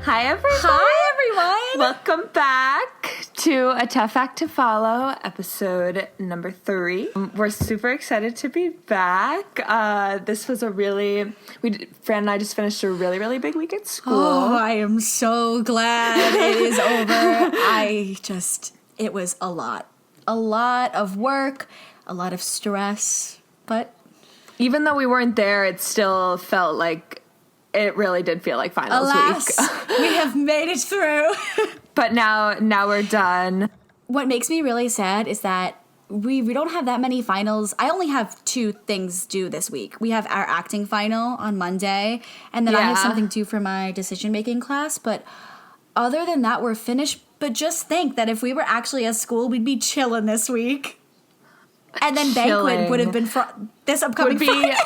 Hi, everyone. Hi, everyone. Welcome back to A Tough Act to Follow, episode number 3. We're super excited to be back. This was Fran and I just finished a really, really big week at school. Oh, I am so glad it is over. It was a lot. A lot of work, a lot of stress, but... Even though we weren't there, it still felt like... It really did feel like finals week. We have made it through. But now we're done. What makes me really sad is that we don't have that many finals. I only have 2 things due this week. We have our acting final on Monday, and then I have something due for my decision-making class. But other than that, we're finished. But just think that if we were actually at school, we'd be chilling this week. And then banquet would have been this upcoming Friday.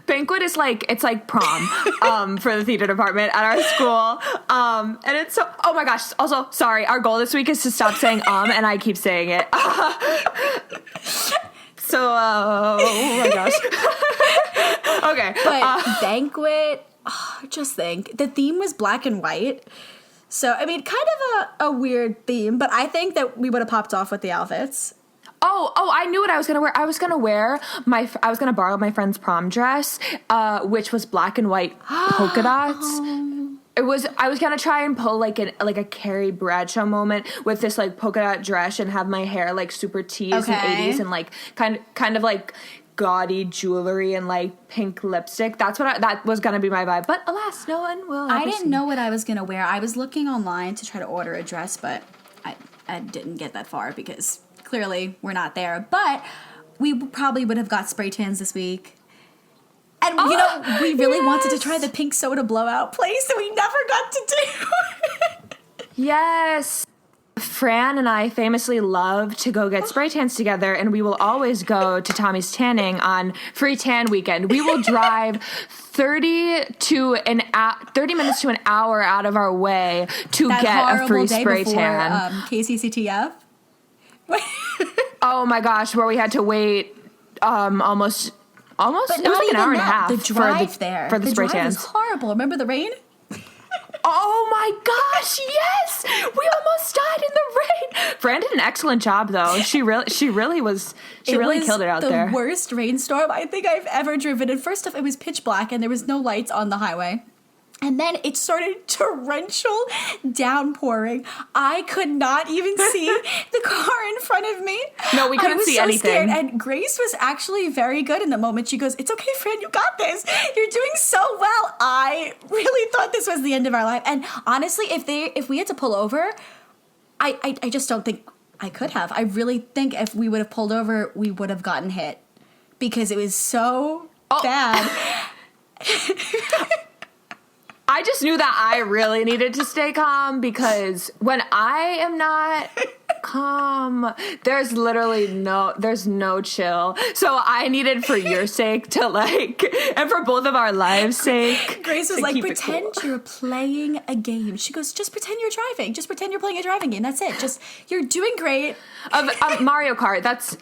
Banquet is it's like prom for the theater department at our school. And it's so, oh my gosh. Also, sorry, our goal this week is to stop saying and I keep saying it. So, oh my gosh. Okay. But banquet, just think. The theme was black and white. So, I mean, kind of a weird theme, but I think that we would have popped off with the outfits. Oh, I knew what I was going to wear. I was going to borrow my friend's prom dress, which was black and white polka dots. I was going to try and pull like a Carrie Bradshaw moment with this like polka dot dress and have my hair like super teased in 80s and like kind of like gaudy jewelry and like pink lipstick. That was going to be my vibe. But alas, no one will. I didn't know what I was going to wear. I was looking online to try to order a dress, but I didn't get that far because clearly we're not there. But we probably would have got spray tans this week. And, we really wanted to try the pink soda blowout place that we never got to do. Yes. Fran and I famously love to go get spray tans together, and we will always go to Tommy's Tanning on free tan weekend. We will drive 30 minutes to an hour out of our way to get a free spray tan. KCCTF. Oh my gosh, where we had to wait almost but it was like an hour and a half the drive there for the spray drive tans. was horrible. Remember the rain? Oh my gosh, yes! We almost died in the rain. Fran did an excellent job though. She really killed it out there. The worst rainstorm I think I've ever driven. And first off, it was pitch black and there was no lights on the highway. And then it started torrential downpouring. I could not even see the car in front of me. No, we couldn't see anything. Scared. And Grace was actually very good in the moment. She goes, "It's okay, Fran, you got this. You're doing so well." I really thought this was the end of our life. And honestly, if we had to pull over, I just don't think I could have. I really think if we would have pulled over, we would have gotten hit because it was so bad. I just knew that I really needed to stay calm because when I am not calm, there's no chill. So I needed, for your sake, and for both of our lives' sake. Grace was like, pretend you're playing a game. She goes, just pretend you're driving. Just pretend you're playing a driving game. That's it. You're doing great. Mario Kart. That's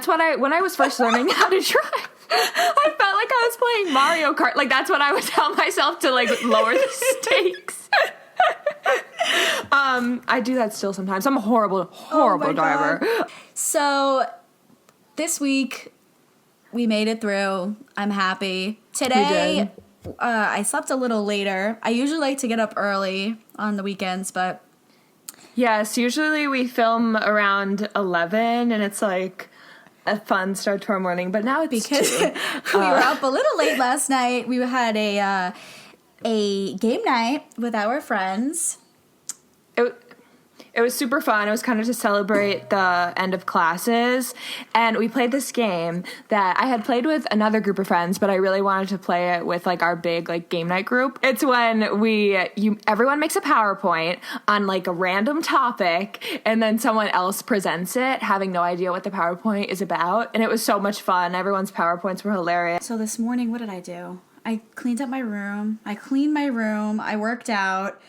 when I was first learning how to drive. I felt like I was playing Mario Kart. Like, that's what I would tell myself to, lower the stakes. I do that still sometimes. I'm a horrible driver. God. So, this week, we made it through. I'm happy. Today, I slept a little later. I usually like to get up early on the weekends, but... Yes, usually we film around 11, and it's like... a fun start to our morning, but now it's because we were up a little late last night. We had a game night with our friends. It was super fun. It was kind of to celebrate the end of classes, and we played this game that I had played with another group of friends, but I really wanted to play it with our big game night group. It's when everyone makes a PowerPoint on a random topic, and then someone else presents it, having no idea what the PowerPoint is about, and it was so much fun. Everyone's PowerPoints were hilarious. So this morning, what did I do? I cleaned up my room. I worked out,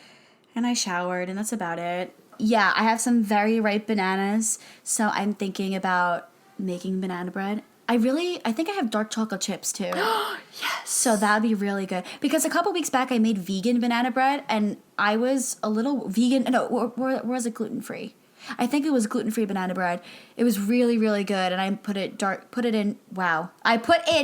and I showered, and that's about it. Yeah, I have some very ripe bananas, so I'm thinking about making banana bread. I think I have dark chocolate chips too. Yes. So that'd be really good. Because a couple weeks back I made vegan banana bread and I was a little vegan. No, or was it gluten-free? I think it was gluten-free banana bread. It was really, really good. And I put in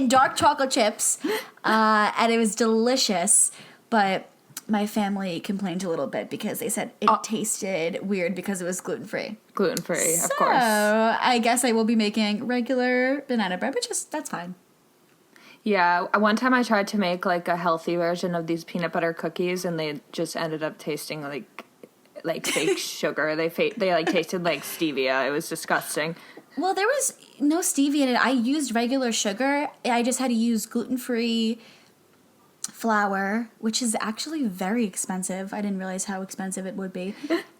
dark chocolate chips and it was delicious. But my family complained a little bit because they said it tasted weird because it was gluten-free. Gluten-free, of So, course. I guess I will be making regular banana bread, but that's fine. Yeah, one time I tried to make like a healthy version of these peanut butter cookies, and they just ended up tasting like fake sugar. They like tasted like stevia. It was disgusting. Well, there was no stevia in it. I used regular sugar. I just had to use gluten-free flour, which is actually very expensive. I didn't realize how expensive it would be.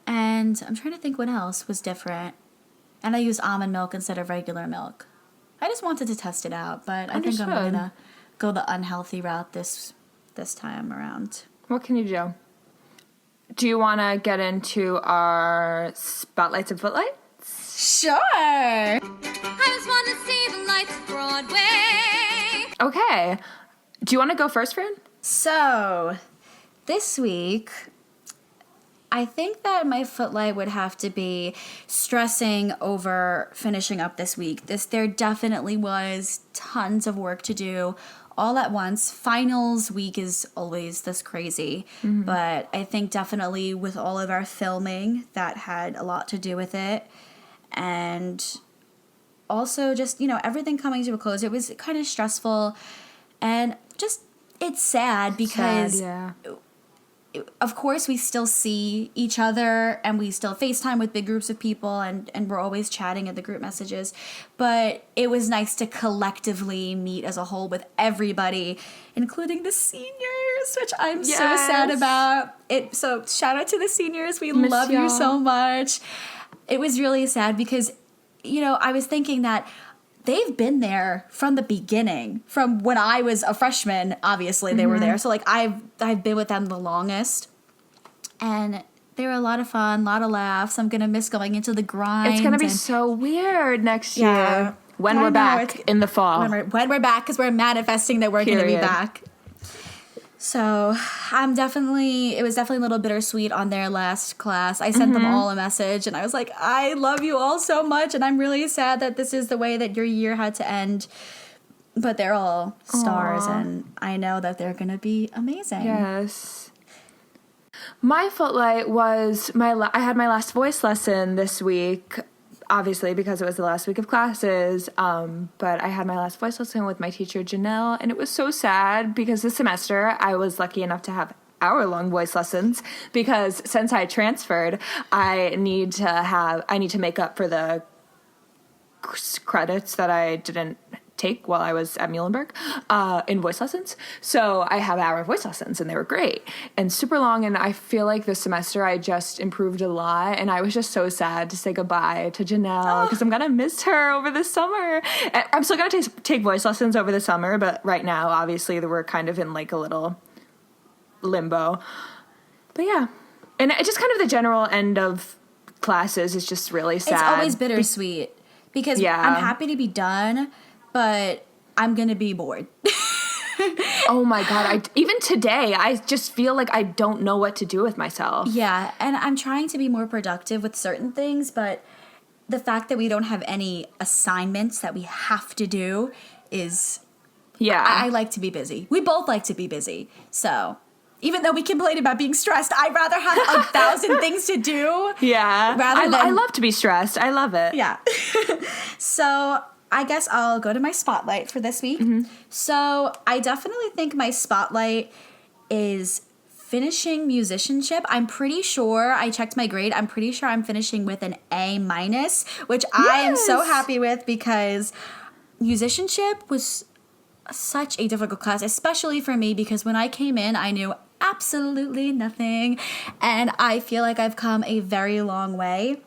And I'm trying to think what else was different. And I used almond milk instead of regular milk. I just wanted to test it out, but I think I'm gonna go the unhealthy route this time around. What can you do? Do you want to get into our spotlights and footlights? Sure. I just want to see the lights of Broadway. Okay. Do you want to go first, Fran? So, this week, I think that my footlight would have to be stressing over finishing up this week. There definitely was tons of work to do all at once. Finals week is always this crazy, but I think definitely with all of our filming, that had a lot to do with it. And also just, everything coming to a close, it was kind of stressful and just, it's sad because, of course, we still see each other and we still FaceTime with big groups of people and we're always chatting in the group messages. But it was nice to collectively meet as a whole with everybody, including the seniors, which I'm so sad about. So shout out to the seniors. We love you so much. It was really sad because, I was thinking that they've been there from the beginning, from when I was a freshman. Obviously, they were there. So, I've been with them the longest. And they were a lot of fun, a lot of laughs. I'm going to miss going into the grind. It's going to be so weird next year when we're back in the fall. When we're back, because we're manifesting that we're going to be back. So, it was definitely a little bittersweet on their last class. I sent them all a message, and I was like, I love you all so much, and I'm really sad that this is the way that your year had to end. But they're all stars, and I know that they're going to be amazing. Yes. My footlight was I had my last voice lesson this week, obviously because it was the last week of classes, but I had my last voice lesson with my teacher, Janelle, and it was so sad because this semester I was lucky enough to have hour-long voice lessons because since I transferred, I need to make up for the credits that I didn't take while I was at Muhlenberg in voice lessons. So I have hour voice lessons and they were great and super long. And I feel like this semester I just improved a lot. And I was just so sad to say goodbye to Janelle because I'm going to miss her over the summer. And I'm still going to take voice lessons over the summer. But right now, obviously, we're kind of in like a little limbo. But yeah. And it just kind of the general end of classes is just really sad. It's always bittersweet because I'm happy to be done, but I'm going to be bored. Oh my God. Even today, I just feel like I don't know what to do with myself. Yeah, and I'm trying to be more productive with certain things, but the fact that we don't have any assignments that we have to do is... Yeah. I like to be busy. We both like to be busy. So... Even though we complain about being stressed, I'd rather have 1,000 things to do. Yeah. I love to be stressed. I love it. Yeah. So I guess I'll go to my spotlight for this week. So I definitely think my spotlight is finishing musicianship. I'm pretty sure, I checked my grade, I'm pretty sure I'm finishing with an A-, which I am so happy with because musicianship was such a difficult class, especially for me because when I came in, I knew absolutely nothing, and I feel like I've come a very long way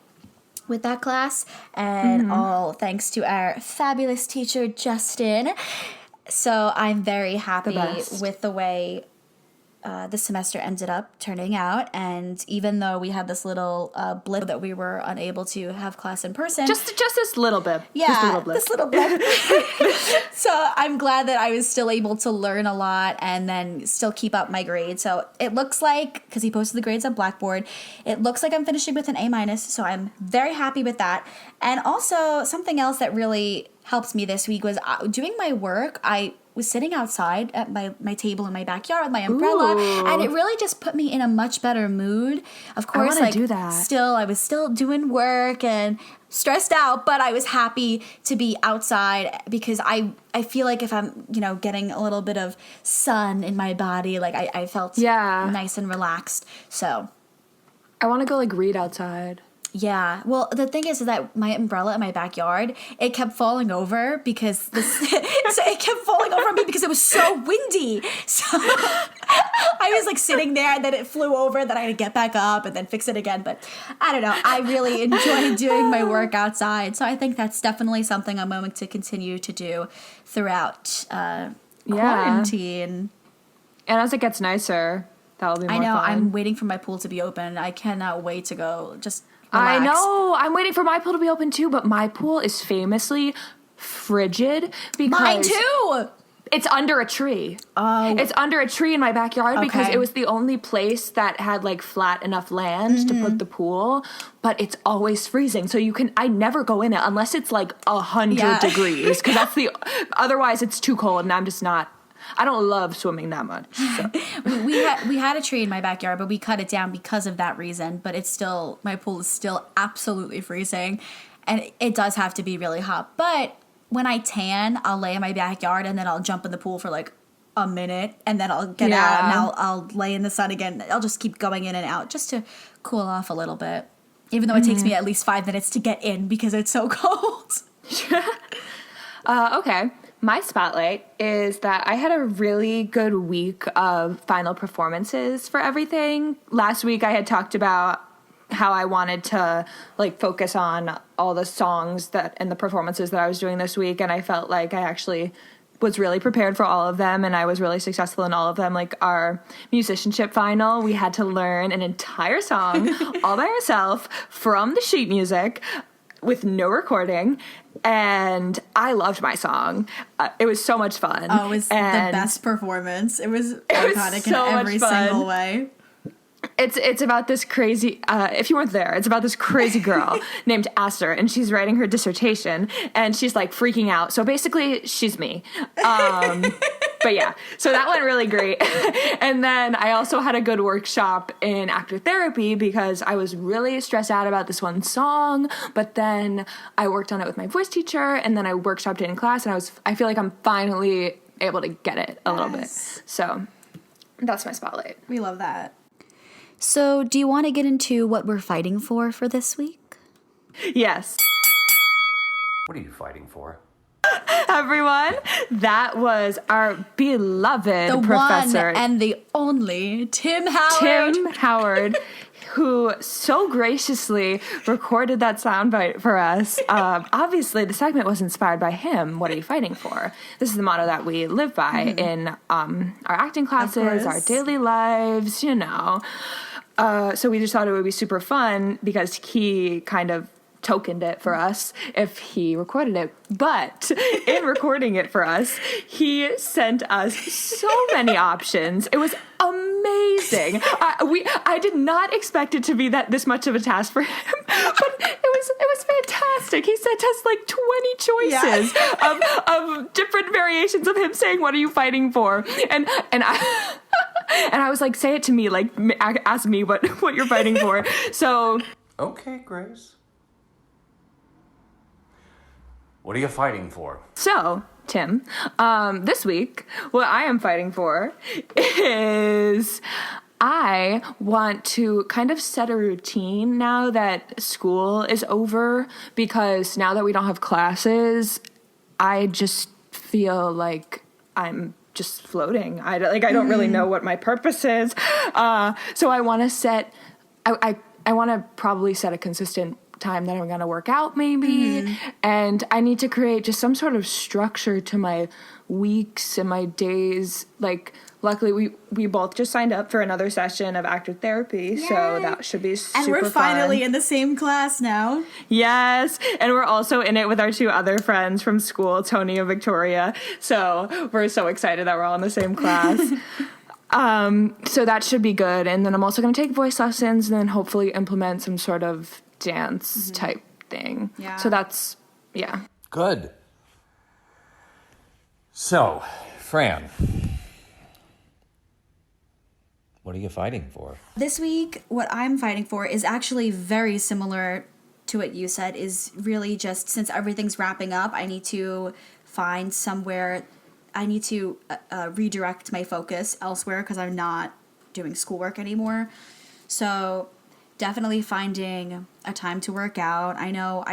with that class, and all thanks to our fabulous teacher, Justin. So I'm very happy with the way this semester ended up turning out. And even though we had this little blip that we were unable to have class in person. Just this little bit. Yeah, just a little blip. this little blip. So I'm glad that I was still able to learn a lot and then still keep up my grades. So it looks like, because he posted the grades on Blackboard, it looks like I'm finishing with an A-. So I'm very happy with that. And also something else that really helped me this week was doing my work. I was sitting outside at my table in my backyard with my umbrella. Ooh. And it really just put me in a much better mood. Of course, I wanna do that. I was still doing work and stressed out, but I was happy to be outside because I feel like if I'm, getting a little bit of sun in my body, like I felt nice and relaxed. So I want to go read outside. yeah. Well, the thing is that my umbrella in my backyard, it kept falling over because so it kept falling over on me because it was so windy. So I was sitting there and then it flew over, then I had to get back up and then fix it again. But I don't know. I really enjoy doing my work outside. So I think that's definitely something I'm going to continue to do throughout quarantine. And as it gets nicer, that'll be more fun. I know. I'm waiting for my pool to be open. I cannot wait to go just relax. I know. I'm waiting for my pool to be open too, but my pool is famously frigid because Mine too. It's under a tree. Oh. It's under a tree in my backyard because Okay. it was the only place that had flat enough land to put the pool, but it's always freezing. So I never go in it unless it's 100 degrees because otherwise it's too cold and I'm just not, I don't love swimming that much. So. we had a tree in my backyard, but we cut it down because of that reason. But my pool is still absolutely freezing, and it does have to be really hot. But when I tan, I'll lay in my backyard and then I'll jump in the pool for a minute, and then I'll get out and I'll lay in the sun again. I'll just keep going in and out just to cool off a little bit, even though it takes me at least 5 minutes to get in because it's so cold. Okay. My spotlight is that I had a really good week of final performances for everything. Last week I had talked about how I wanted to focus on all the songs and the performances that I was doing this week, and I felt like I actually was really prepared for all of them, and I was really successful in all of them. Our musicianship final, we had to learn an entire song all by ourselves from the sheet music with no recording, and I loved my song. It was so much fun. Oh, it was the best performance. It was iconic in every single way. It's about this crazy, if you weren't there, it's about this crazy girl named Aster, and she's writing her dissertation, and she's freaking out. So basically, she's me. But yeah, so that went really great. And then I also had a good workshop in actor therapy because I was really stressed out about this one song, but then I worked on it with my voice teacher, and then I workshopped it in class, and I feel like I'm finally able to get it a little bit. So that's my spotlight. We love that. So, do you want to get into what we're fighting for this week? Yes. What are you fighting for? Everyone, that was our beloved professor. One and the only Tim Howard. Tim Howard, who so graciously recorded that soundbite for us. Obviously, the segment was inspired by him. What are you fighting for? This is the motto that we live by in our acting classes, our daily lives, So we just thought it would be super fun because he kind of tokened it for us if he recorded it. But in recording it for us, he sent us so many options. It was amazing. I did not expect it to be this much of a task for him, but it was fantastic. He sent us 20 choices of different variations of him saying, "What are you fighting for?" And I and I was like, "Say it to me, ask me what you're fighting for." So Okay, Grace. What are you fighting for? So, Tim, this week, what I am fighting for is I want to kind of set a routine now that school is over, because now that we don't have classes, I just feel like I'm just floating. I don't really know what my purpose is. So I want to I want to probably set a consistent time that I'm going to work out maybe. And I need to create just some sort of structure to my weeks and my days. Like, luckily we both just signed up for another session of actor therapy. Yay. So that should be super And we're fun. finally in the same class now. Yes, and we're also in it with our 2 other friends from school, Tony and Victoria. So we're so excited that we're all in the same class. So that should be good. And then I'm also going to take voice lessons and then hopefully implement some sort of dance type thing. Yeah. So that's, yeah. Good. So, Fran, what are you fighting for? This week, what I'm fighting for is actually very similar to what you said, is really just since everything's wrapping up, I need to find somewhere, I need to redirect my focus elsewhere because I'm not doing schoolwork anymore. So definitely finding a time to work out. I know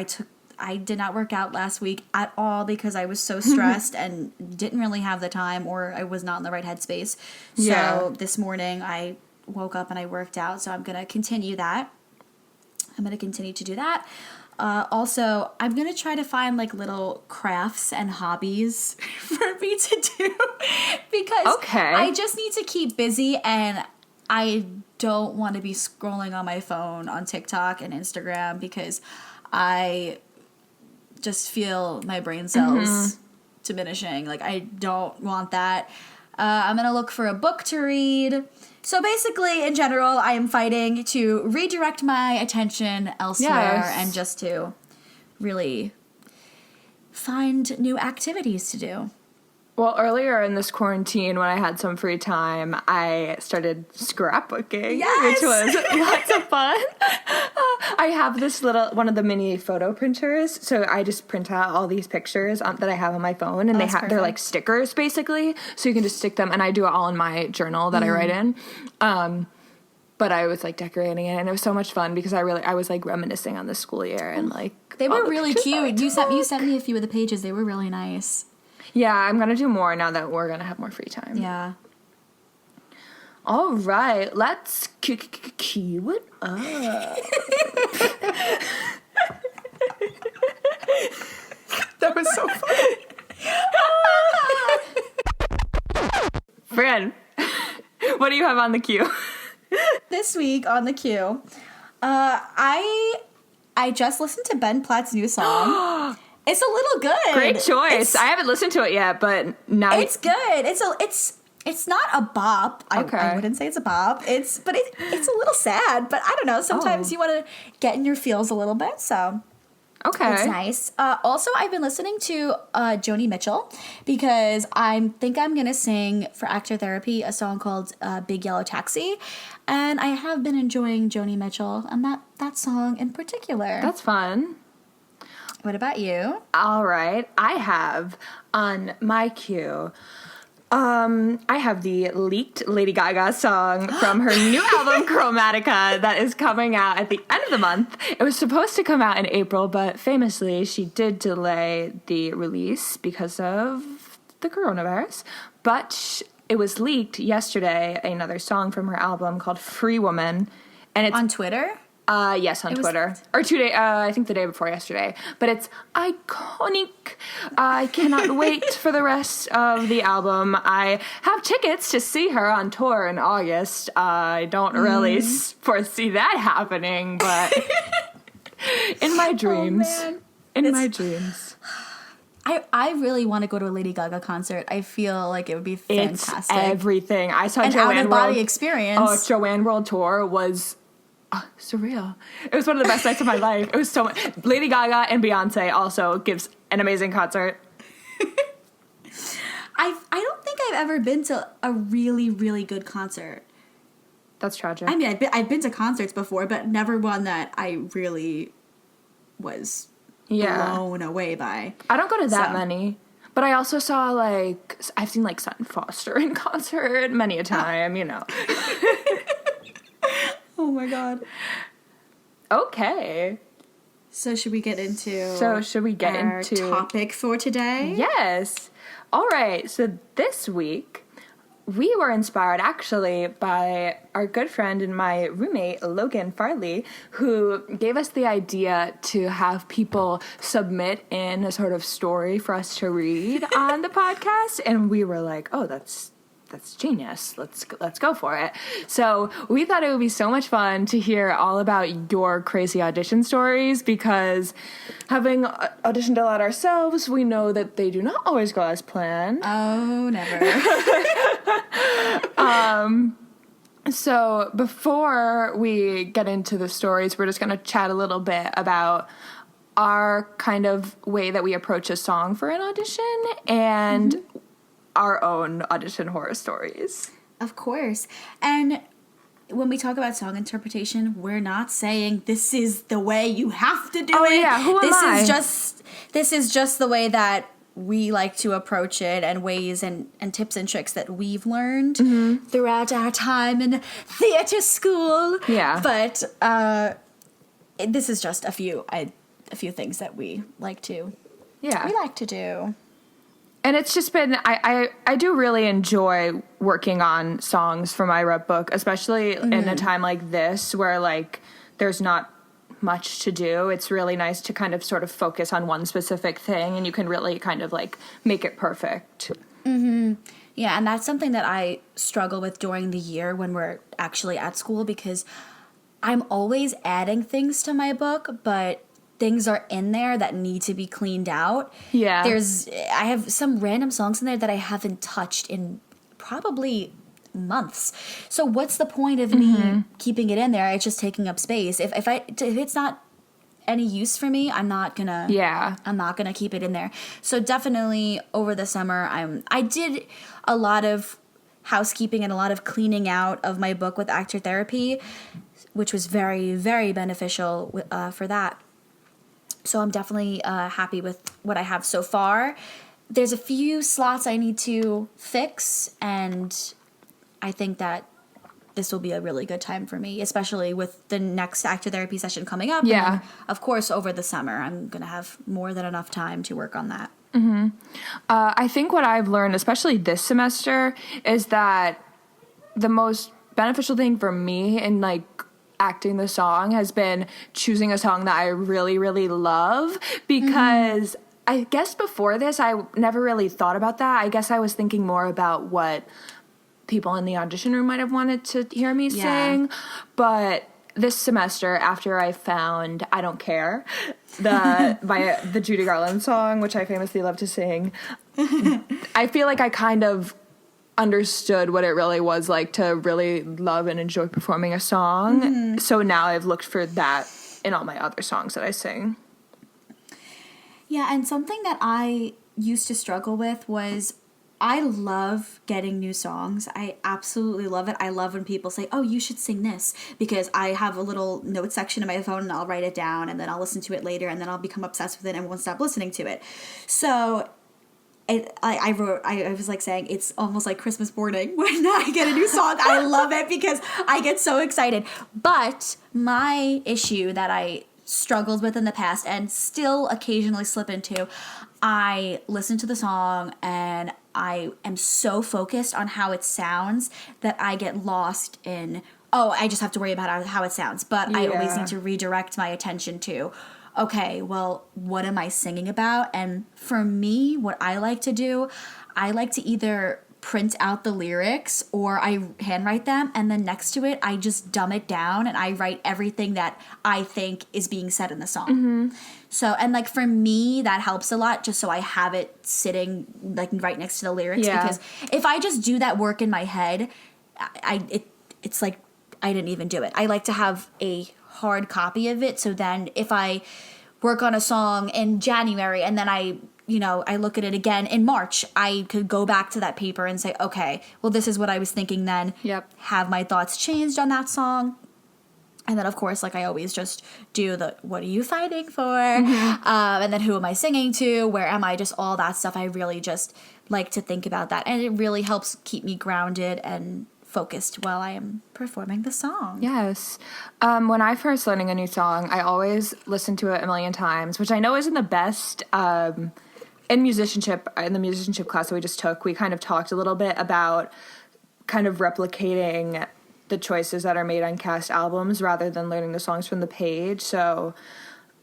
I did not work out last week at all because I was so stressed and didn't really have the time, or I was not in the right headspace. So this morning I woke up and I worked out. So I'm going to continue that. I'm going to continue to do that. Also, I'm going to try to find like little crafts and hobbies for me to do because I just need to keep busy, and I don't want to be scrolling on my phone on TikTok and Instagram because I just feel my brain cells diminishing. Like, I don't want that. I'm going to look for a book to read. So basically, in general, I am fighting to redirect my attention elsewhere and just to really find new activities to do. Well, earlier in this quarantine, when I had some free time, I started scrapbooking, which was lots of fun. I have this one of the mini photo printers, so I just print out all these pictures that I have on my phone, and they're like stickers, basically, so you can just stick them, and I do it all in my journal that I write in. But I was like decorating it, and it was so much fun because I was like reminiscing on the school year and like they were really cute. You sent me a few of the pages; they were really nice. Yeah, I'm going to do more now that we're going to have more free time. Yeah. All right, let's cue it up. That was so fun. Fran, what do you have on the queue? This week on the queue, I just listened to Ben Platt's new song. It's a little good. Great choice. I haven't listened to it yet, but now it's good. It's not a bop. I wouldn't say it's a bop. It's a little sad, but I don't know. Sometimes you want to get in your feels a little bit, so it's nice. Also, I've been listening to Joni Mitchell because I think I'm gonna sing for actor therapy a song called "Big Yellow Taxi," and I have been enjoying Joni Mitchell and that song in particular. That's fun. What about you? All right. I have on my queue, I have the leaked Lady Gaga song from her new album, Chromatica, that is coming out at the end of the month. It was supposed to come out in April, but famously, she did delay the release because of the coronavirus. But it was leaked yesterday, another song from her album called Free Woman. And it's on Twitter? Yes, on Twitter. Or 2 days, I think the day before yesterday. But it's iconic. I cannot wait for the rest of the album. I have tickets to see her on tour in August. I don't really foresee that happening, but in my dreams. Oh, man. My dreams. I really want to go to a Lady Gaga concert. I feel like it would be fantastic. It's everything. I saw an Joanne out-of-body World experience. Oh, Joanne World Tour was surreal. It was one of the best nights of my life. It was so much. Lady Gaga and Beyonce also gives an amazing concert. I don't think I've ever been to a really, really good concert. That's tragic. I mean, I've been to concerts before, but never one that I really was blown away by. I don't go to that many. But I also saw, I've seen, Sutton Foster in concert many a time, you know. Oh my god. Okay. So should we get into our topic for today? Yes. All right. So this week we were inspired actually by our good friend and my roommate, Logan Farley, who gave us the idea to have people submit in a sort of story for us to read on the podcast. And we were like, oh, that's genius. Let's go for it. So we thought it would be so much fun to hear all about your crazy audition stories, because having auditioned a lot ourselves, we know that they do not always go as planned. Oh, never. So before we get into the stories, we're just going to chat a little bit about our kind of way that we approach a song for an audition and our own audition horror stories. Of course. And when we talk about song interpretation, we're not saying this is the way you have to do it. Yeah, who am I? This is just the way that we like to approach it, and ways and tips and tricks that we've learned throughout our time in theater school. Yeah. But this is just a few things that we like to do. And it's just been, I do really enjoy working on songs for my rep book, especially in a time like this where, like, there's not much to do. It's really nice to kind of sort of focus on one specific thing, and you can really kind of, like, make it perfect. Mm-hmm. Yeah, and that's something that I struggle with during the year when we're actually at school, because I'm always adding things to my book, but things are in there that need to be cleaned out. Yeah. I have some random songs in there that I haven't touched in probably months. So what's the point of me keeping it in there? It's just taking up space. If it's not any use for me, I'm not gonna keep it in there. So definitely over the summer, I did a lot of housekeeping and a lot of cleaning out of my book with actor therapy, which was very, very beneficial for that. So I'm definitely happy with what I have so far. There's a few slots I need to fix, and I think that this will be a really good time for me, especially with the next actor therapy session coming up. Yeah. And then, of course, over the summer, I'm going to have more than enough time to work on that. Mm-hmm. I think what I've learned, especially this semester, is that the most beneficial thing for me in, like, acting the song has been choosing a song that I really, really love, because I guess before this, I never really thought about that. I guess I was thinking more about what people in the audition room might have wanted to hear me sing. But this semester, after I found I Don't Care, the Judy Garland song, which I famously love to sing, I feel like I kind of understood what it really was like to really love and enjoy performing a song. So now I've looked for that in all my other songs that I sing. Yeah, and something that I used to struggle with was I love getting new songs. I absolutely love it. I love when people say, oh, you should sing this, because I have a little note section in my phone and I'll write it down and then I'll listen to it later and then I'll become obsessed with it and won't stop listening to it. So I was like saying it's almost like Christmas morning when I get a new song. I love it because I get so excited. But my issue that I struggled with in the past and still occasionally slip into, I listen to the song and I am so focused on how it sounds that I get lost in, I just have to worry about how it sounds. But I always need to redirect my attention to, okay, well, what am I singing about? And for me, what I like to do, I like to either print out the lyrics or I handwrite them, and then next to it, I just dumb it down and I write everything that I think is being said in the song. So, and like for me, that helps a lot, just so I have it sitting like right next to the lyrics, because if I just do that work in my head, it's like I didn't even do it. I like to have a hard copy of it, so then if I work on a song in January and then I look at it again in March, I could go back to that paper and say, okay, well, this is what I was thinking then. Have my thoughts changed on that song. And then, of course, like I always just do the, what are you fighting for? And then who am I singing to? Where am I? Just all that stuff. I really just like to think about that. And it really helps keep me grounded and focused while I am performing the song. Yes. When I first learning a new song, I always listen to it a million times, which I know isn't the best. In the musicianship class that we just took, we kind of talked a little bit about kind of replicating the choices that are made on cast albums rather than learning the songs from the page. So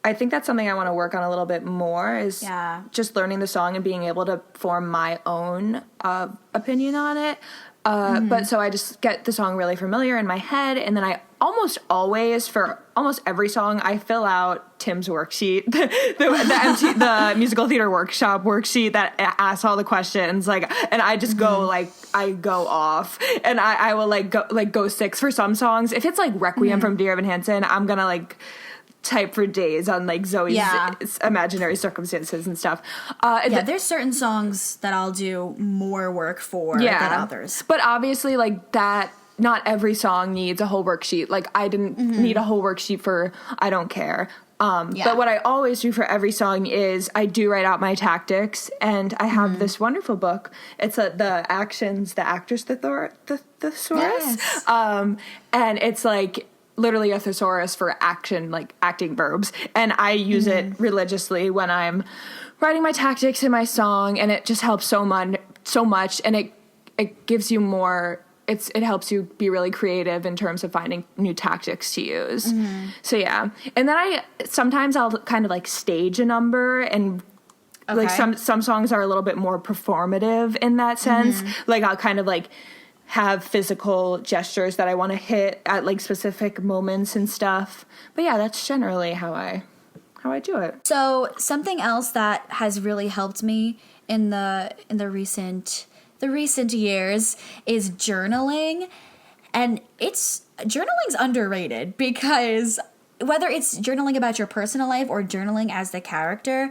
I think that's something I want to work on a little bit more, is just learning the song and being able to form my own opinion on it. But so I just get the song really familiar in my head, and then I almost always, for almost every song, I fill out Tim's worksheet, the musical theater workshop worksheet that asks all the questions, like, and I just go I go off, and I will go 6 for some songs. If it's like Requiem from Dear Evan Hansen, I'm gonna like type for days on like Zoe's imaginary circumstances and stuff. There's certain songs that I'll do more work for than others. But obviously, like, that, not every song needs a whole worksheet. Like, I didn't need a whole worksheet for I Don't Care. But what I always do for every song is I do write out my tactics, and I have this wonderful book. It's the Actions, the Actors Thesaurus. Yes. And it's like literally a thesaurus for action, like acting verbs. And I use it religiously when I'm writing my tactics in my song, and it just helps so much. And it gives you more, it helps you be really creative in terms of finding new tactics to use. So yeah. And then sometimes I'll kind of like stage a number, and like some songs are a little bit more performative in that sense. Like I'll kind of like have physical gestures that I want to hit at like specific moments and stuff. But yeah, that's generally how I do it. So something else that has really helped me in the recent years is journaling. And journaling's underrated, because whether it's journaling about your personal life or journaling as the character,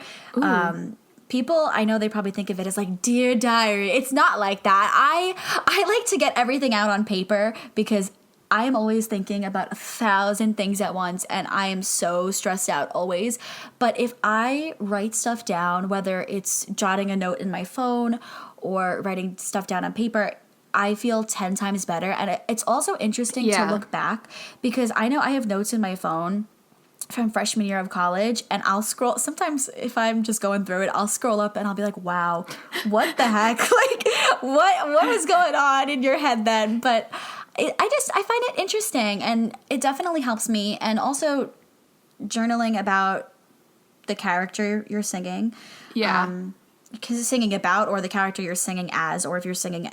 people, I know they probably think of it as like Dear Diary. It's not like that. I like to get everything out on paper, because I am always thinking about 1,000 things at once, and I am so stressed out always. But if I write stuff down, whether it's jotting a note in my phone or writing stuff down on paper, I feel 10 times better. And it's also interesting to look back, because I know I have notes in my phone from freshman year of college, and I'll scroll. Sometimes if I'm just going through it, I'll scroll up and I'll be like, wow, what the heck? Like, what was going on in your head then? But I find it interesting, and it definitely helps me. And also journaling about the character you're singing. Yeah. Because singing about, or the character you're singing as, or if you're singing,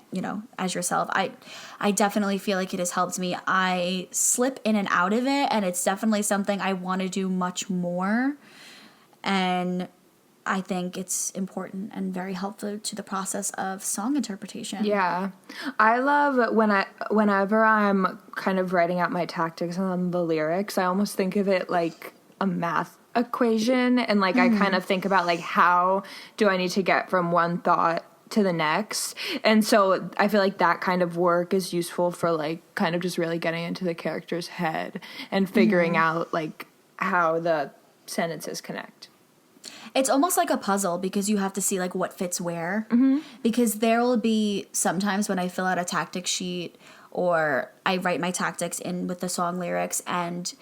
as yourself, I definitely feel like it has helped me. I slip in and out of it, and it's definitely something I want to do much more. And I think it's important and very helpful to the process of song interpretation. Yeah. I love whenever I'm kind of writing out my tactics on the lyrics, I almost think of it like a math equation, and like I kind of think about like, how do I need to get from one thought to the next? And so I feel like that kind of work is useful for like kind of just really getting into the character's head and figuring out like how the sentences connect. It's almost like a puzzle, because you have to see like what fits where. Because there will be sometimes when I fill out a tactic sheet, or I write my tactics in with the song lyrics, and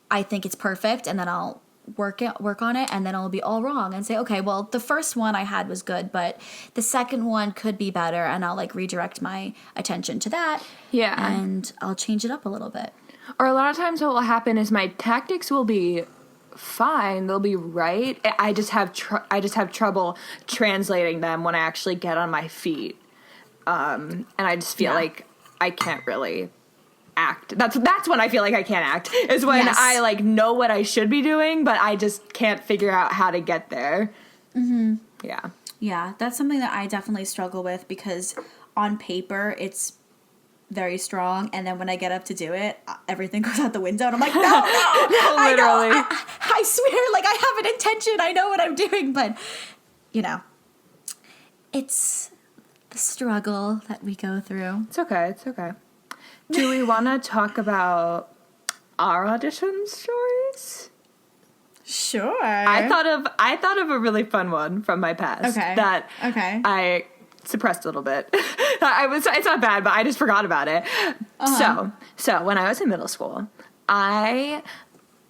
I think it's perfect, and then I'll work on it, and then it'll be all wrong, and say, okay, well, the first one I had was good, but the second one could be better, and I'll like redirect my attention to that. Yeah. And I'll change it up a little bit. Or a lot of times what will happen is my tactics will be fine, they'll be right. I just have trouble translating them when I actually get on my feet. And I just feel like I can't really act. That's when I feel like I can't act, is when I like know what I should be doing, but I just can't figure out how to get there. Yeah, that's something that I definitely struggle with, because on paper it's very strong, and then when I get up to do it, everything goes out the window, and I'm like, no, literally. I swear, like, I have an intention, I know what I'm doing, but it's the struggle that we go through. It's okay. Do we want to talk about our audition stories? Sure. I thought of a really fun one from my past that I suppressed a little bit. It's not bad, but I just forgot about it. So when I was in middle school, I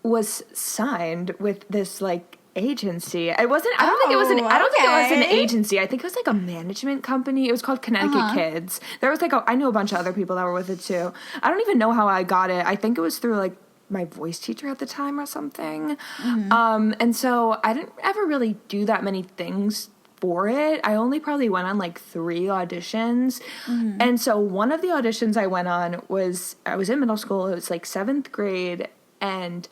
was signed with this like agency. It wasn't. I don't think it was an. I don't think it was an okay. agency. I think it was like a management company. It was called Connecticut Kids. There was like I knew a bunch of other people that were with it too. I don't even know how I got it. I think it was through like my voice teacher at the time or something. And so I didn't ever really do that many things for it. I only probably went on like 3 auditions. And so one of the auditions I went on was I was in middle school. It was like 7th grade, and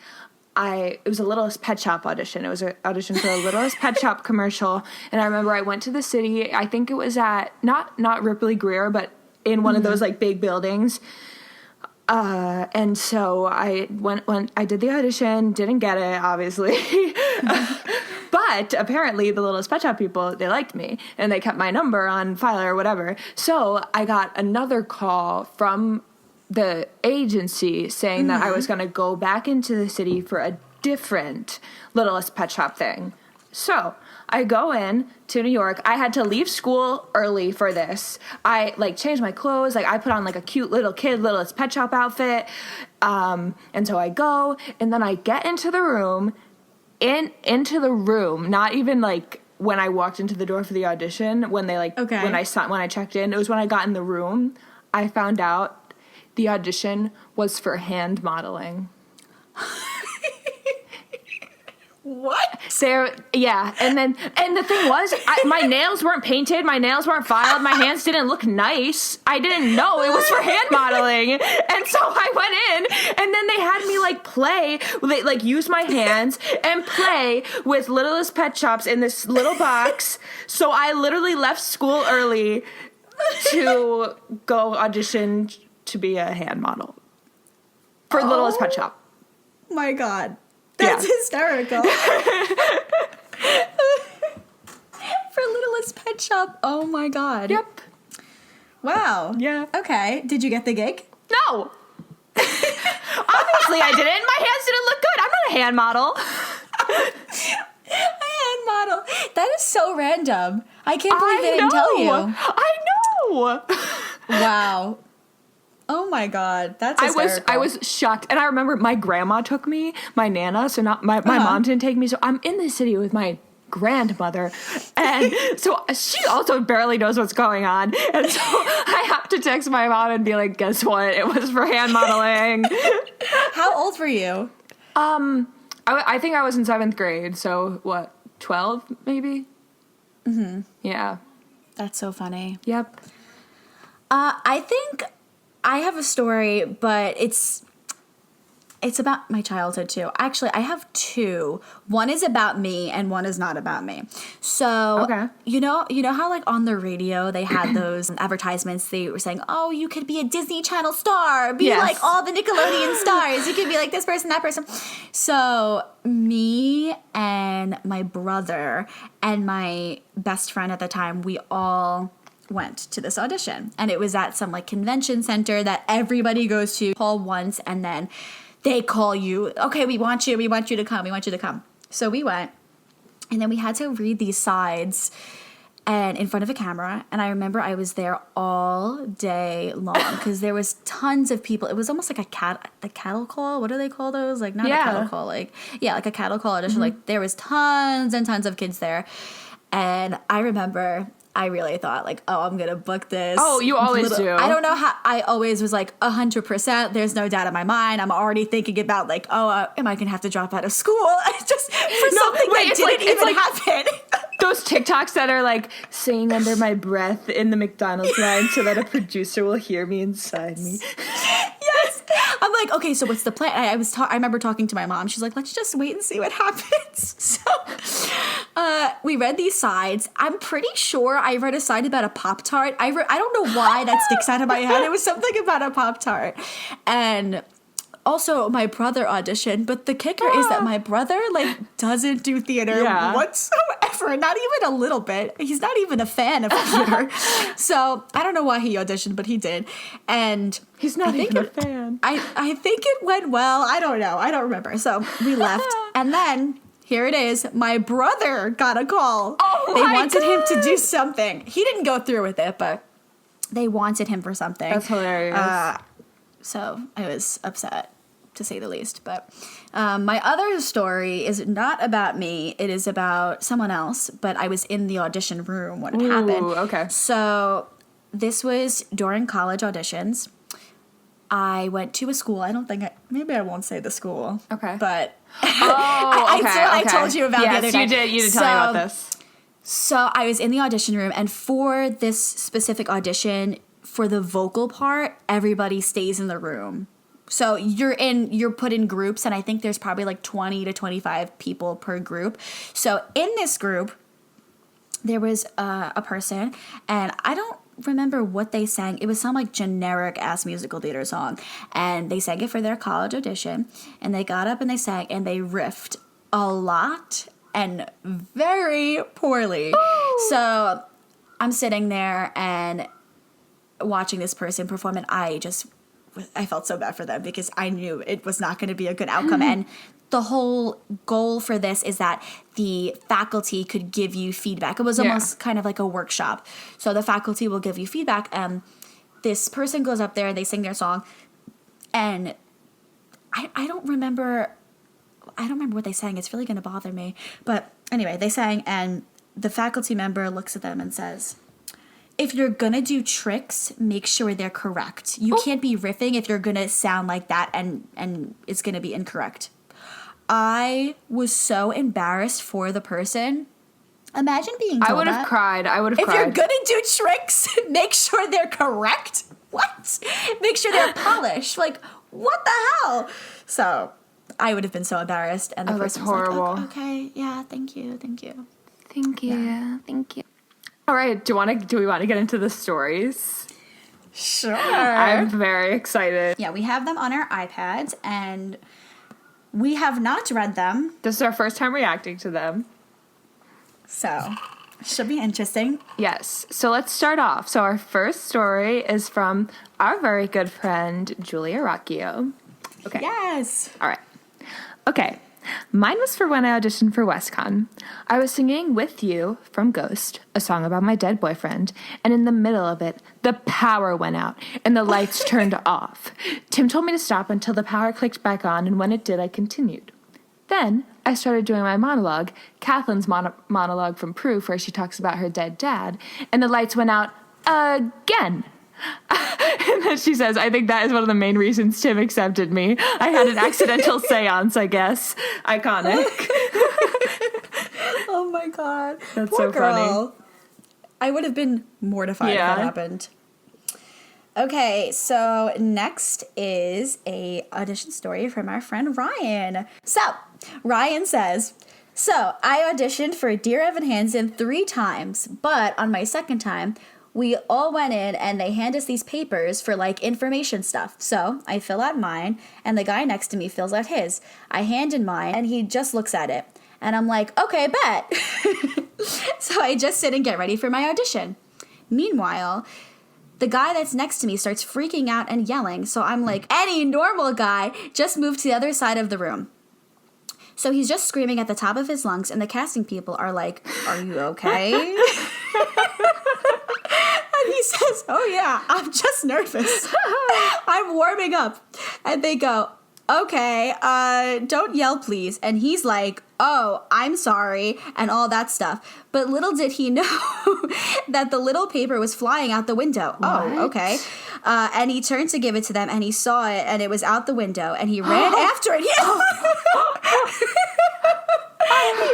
it was a Littlest Pet Shop audition. It was an audition for a Littlest Pet Shop commercial. And I remember I went to the city. I think it was at not Ripley Greer, but in one of those like big buildings. And so I went, I did the audition, didn't get it, obviously. But apparently the Littlest Pet Shop people, they liked me and they kept my number on file or whatever. So I got another call from the agency saying that I was going to go back into the city for a different Littlest Pet Shop thing. So I go in to New York. I had to leave school early for this. I like changed my clothes. Like I put on like a cute little kid Littlest Pet Shop outfit. And so I go, and then I get into the room, not even like when I walked into the door for the audition, when they like, when I checked in, it was when I got in the room, I found out the audition was for hand modeling. What? Yeah, and the thing was, my nails weren't painted, my nails weren't filed, my hands didn't look nice. I didn't know it was for hand modeling, and so I went in, and then they had me like use my hands and play with Littlest Pet Shops in this little box. So I literally left school early to go audition to be a hand model for Littlest Pet Shop. My God. That's hysterical. For Littlest Pet Shop. Oh my God. Yep. Wow. Yeah. Okay. Did you get the gig? No. Obviously I didn't. My hands didn't look good. I'm not a hand model. A hand model. That is so random. I can't believe they didn't tell you. I know. Wow. Oh my God, that's hysterical. I was shocked, and I remember my grandma took me, my nana. So not my mom didn't take me. So I'm in the city with my grandmother, and so she also barely knows what's going on, and so I have to text my mom and be like, "Guess what? It was for hand modeling." How old were you? I think I was in 7th grade. So what, 12 maybe? Yeah. That's so funny. Yep. I think I have a story, but it's about my childhood too. Actually, I have 2. One is about me and one is not about me. So, you know how like on the radio they had those advertisements, they were saying, "Oh, you could be a Disney Channel star, be like all the Nickelodeon stars. You could be like this person, that person." So, me and my brother and my best friend at the time, we all went to this audition, and it was at some like convention center that everybody goes to, call once, and then they call you, "Okay, we want you to come. So we went, and then we had to read these sides and in front of a camera, and I remember I was there all day long because there was tons of people. It was almost like a cattle call. What do they call those? Like not a cattle call, like a cattle call audition. Like there was tons and tons of kids there, and I remember I really thought like, oh, I'm gonna book this. Oh, you always do. I don't know how. I always was like 100%. There's no doubt in my mind. I'm already thinking about like, oh, am I gonna have to drop out of school just for something that didn't even happen? Those TikToks that are like singing under my breath in the McDonald's line so that a producer will hear me inside me. Yes. I'm like, okay, so what's the plan? I remember talking to my mom. She's like, let's just wait and see what happens. So we read these sides. I'm pretty sure I read a side about a Pop-Tart. I don't know why that sticks out of my head. It was something about a Pop-Tart. And also my brother auditioned, but the kicker is that my brother like doesn't do theater whatsoever, not even a little bit. He's not even a fan of theater. So I don't know why he auditioned, but he did. And he's not even a fan. I think it went well. I don't know. I don't remember. So we left. And then here it is. My brother got a call. Oh, they wanted him to do something. He didn't go through with it, but they wanted him for something. That's hilarious. So I was upset. to say the least. But my other story is not about me. It is about someone else, but I was in the audition room when it happened. Okay. So this was during college auditions. I went to a school. Maybe I won't say the school. Okay. But I told you about the other day. You did tell me about this. So I was in the audition room, and for this specific audition, for the vocal part, everybody stays in the room. So you're put in groups, and I think there's probably like 20 to 25 people per group. So in this group, there was a person, and I don't remember what they sang. It was some like generic ass musical theater song, and they sang it for their college audition, and they got up and they sang, and they riffed a lot and very poorly. Ooh. So I'm sitting there and watching this person perform, and I felt so bad for them because I knew it was not going to be a good outcome. And the whole goal for this is that the faculty could give you feedback. It was almost kind of like a workshop. So the faculty will give you feedback, and this person goes up there and they sing their song, and I don't remember what they sang. It's really going to bother me. But anyway, they sang, and the faculty member looks at them and says, if you're going to do tricks, make sure they're correct. You can't be riffing if you're going to sound like that and it's going to be incorrect. I was so embarrassed for the person. Imagine being told I would have cried. If you're going to do tricks, make sure they're correct. What? Make sure they're polished. Like, what the hell? So I would have been so embarrassed. And the person was horrible. Like, okay, yeah, thank you. Thank you. All right, do we want to get into the stories? Sure. I'm very excited. Yeah, we have them on our iPads, and we have not read them. This is our first time reacting to them. So, should be interesting. Yes. So let's start off. So our first story is from our very good friend, Julia Rocchio. Okay. Yes. All right. Okay. Mine was for when I auditioned for WestCon. I was singing With You from Ghost, a song about my dead boyfriend, and in the middle of it, the power went out and the lights turned off. Tim told me to stop until the power clicked back on, and when it did, I continued. Then I started doing my monologue, Kathleen's monologue from Proof, where she talks about her dead dad, and the lights went out again. And then she says, I think that is one of the main reasons Tim accepted me. I had an accidental seance, I guess. Iconic. Oh my God. That's Poor so girl. funny. I would have been mortified if that happened. Okay, so next is a audition story from our friend Ryan. So, Ryan says, I auditioned for Dear Evan Hansen 3 times, but on my second time, we all went in and they hand us these papers for like information stuff. So I fill out mine and the guy next to me fills out his. I hand in mine and he just looks at it. And I'm like, okay, bet. So I just sit and get ready for my audition. Meanwhile, the guy that's next to me starts freaking out and yelling. So I'm like, any normal guy, just move to the other side of the room. So he's just screaming at the top of his lungs and the casting people are like, are you okay? And he says, oh yeah, I'm just nervous. I'm warming up. And they go, okay, don't yell please. And he's like, oh, I'm sorry, and all that stuff. But little did he know that the little paper was flying out the window. What? Oh, okay. And he turned to give it to them, and he saw it, and it was out the window, and he ran after it. He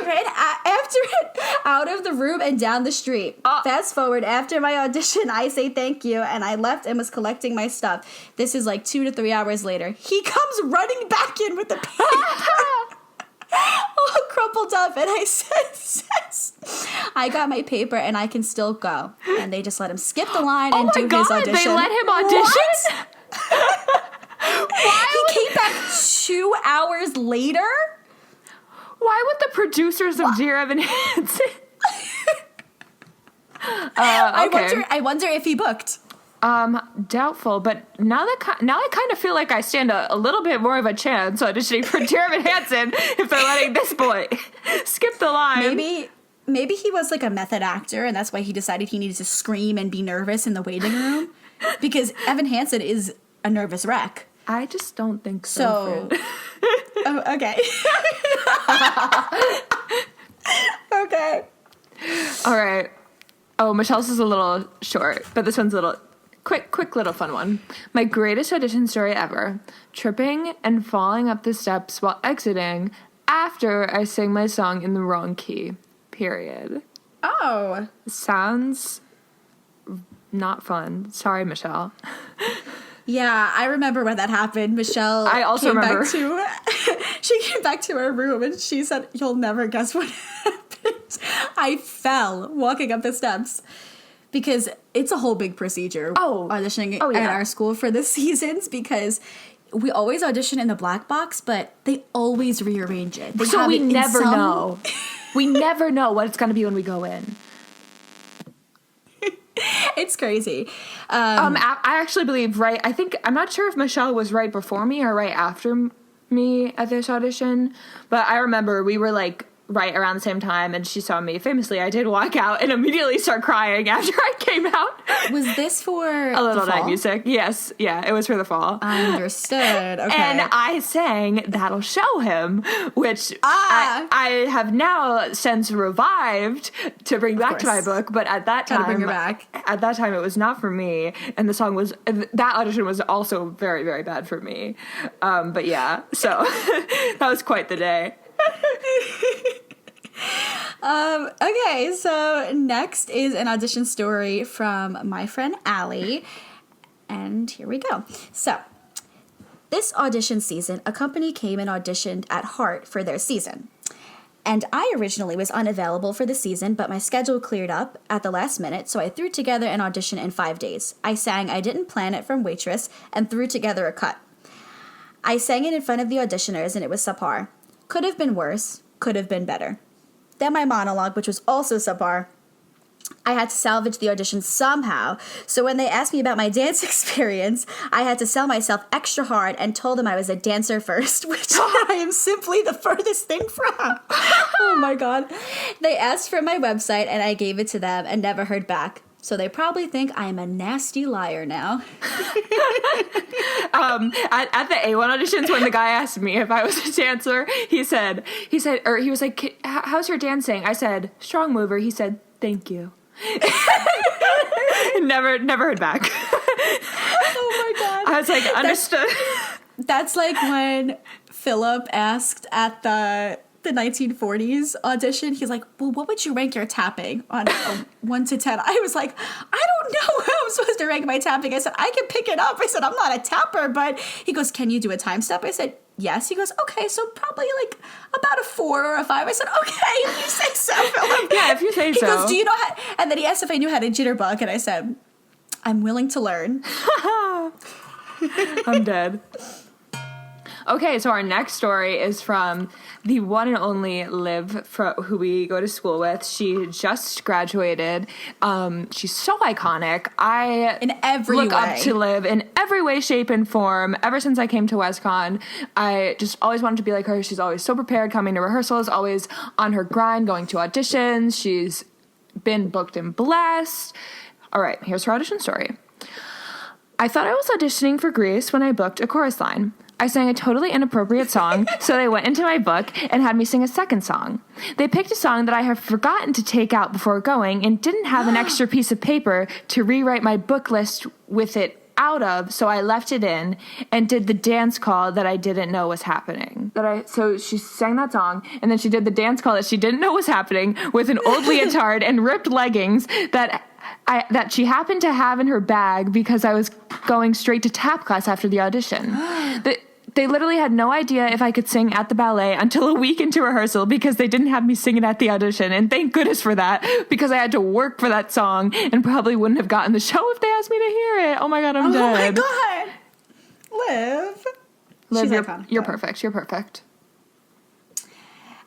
ran after it out of the room and down the street. Fast forward, after my audition, I say thank you, and I left and was collecting my stuff. This is like 2 to 3 hours later. He comes running back in with the paper. All crumpled up, and I said, I got my paper and I can still go. And they just let him skip the line and do his audition. They let him audition? He came back 2 hours later? Why would the producers of Dear Evan Hansen? Okay. I wonder if he booked. Doubtful, but now I kind of feel like I stand a little bit more of a chance auditioning for Dear Evan Hansen if they're letting this boy skip the line. Maybe he was like a method actor, and that's why he decided he needed to scream and be nervous in the waiting room. Because Evan Hansen is a nervous wreck. I just don't think so. Oh, okay. Okay. All right. Oh, Michelle's is a little short, but this one's a little quick little fun one. My greatest audition story ever. Tripping and falling up the steps while exiting after I sang my song in the wrong key. Period. Oh. Sounds not fun. Sorry, Michelle. Yeah, I remember when that happened. Michelle I also remember. She came back to her room and she said, "You'll never guess what happened." I fell walking up the steps because it's a whole big procedure auditioning at our school for the seasons, because we always audition in the black box, but they always rearrange it. So we never know. We never know what it's going to be when we go in. It's crazy. I actually believe I'm not sure if Michelle was right before me or right after me at this audition, but I remember we were like right around the same time, and she saw me. Famously, I did walk out and immediately start crying after I came out. Was this for A Little the fall? Night Music? Yes. Yeah, it was for the fall. I understood. Okay. And I sang That'll Show Him, which I have now since revived to bring back to my book, but at that time, bring her back. At that time it was not for me, and the song was, that audition was also very, very bad for me. But yeah, so that was quite the day. Okay, so next is an audition story from my friend Allie, and here we go. So, this audition season, a company came and auditioned at Heart for their season. And I originally was unavailable for the season, but my schedule cleared up at the last minute, so I threw together an audition in 5 days. I sang I Didn't Plan It from Waitress and threw together a cut. I sang it in front of the auditioners, and it was subpar. Could have been worse, could have been better. Then my monologue, which was also subpar. I had to salvage the audition somehow, so when they asked me about my dance experience, I had to sell myself extra hard and told them I was a dancer first, which I am simply the furthest thing from. Oh my god. They asked for my website, and I gave it to them and never heard back. So they probably think I'm a nasty liar now. At the A1 auditions, when the guy asked me if I was a dancer, he was like, "How's your dancing?" I said, "Strong mover." He said, "Thank you." Never heard back. Oh my god. I was like, understood. That's like when Philip asked at the 1940s audition, he's like, "Well, what would you rank your tapping on a 1 to 10? I was like, "I don't know how I'm supposed to rank my tapping." I said, "I can pick it up." I said, "I'm not a tapper," but he goes, "Can you do a time step?" I said, "Yes." He goes, "Okay, so probably like about a 4 or a 5. I said, "Okay, if you say so, Philip." Yeah, if you say so. He goes, "Do you know how?" And then he asked if I knew how to jitterbug, and I said, "I'm willing to learn." I'm dead. Okay, so our next story is from the one and only Liv, who we go to school with. She just graduated. She's so iconic. In every look way. up to Liv in every way, shape, and form. Ever since I came to WestCon, I just always wanted to be like her. She's always so prepared coming to rehearsals, always on her grind, going to auditions. She's been booked and blessed. All right, here's her audition story. I thought I was auditioning for Grease when I booked a chorus line. I sang a totally inappropriate song, so they went into my book and had me sing a second song. They picked a song that I had forgotten to take out before going and didn't have an extra piece of paper to rewrite my book list with it out of, so I left it in and did the dance call that I didn't know was happening. So she sang that song, and then she did the dance call that she didn't know was happening with an old leotard and ripped leggings that she happened to have in her bag because I was going straight to tap class after the audition. They literally had no idea if I could sing at the ballet until a week into rehearsal because they didn't have me sing it at the audition. And thank goodness for that, because I had to work for that song and probably wouldn't have gotten the show if they asked me to hear it. Oh my god, I'm dead. Oh my god. Liv, you're perfect. You're perfect.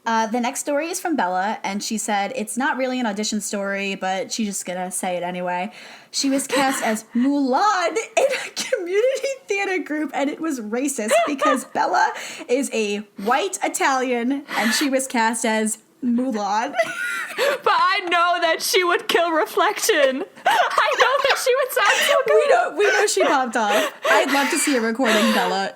The next story is from Bella, and she said it's not really an audition story, but she's just gonna say it anyway. She was cast as Mulan in a community theater group, and it was racist because Bella is a white Italian, and she was cast as Mulan. But I know that she would kill Reflection. I know that she would sound so good. We know she popped off. I'd love to see a recording, Bella.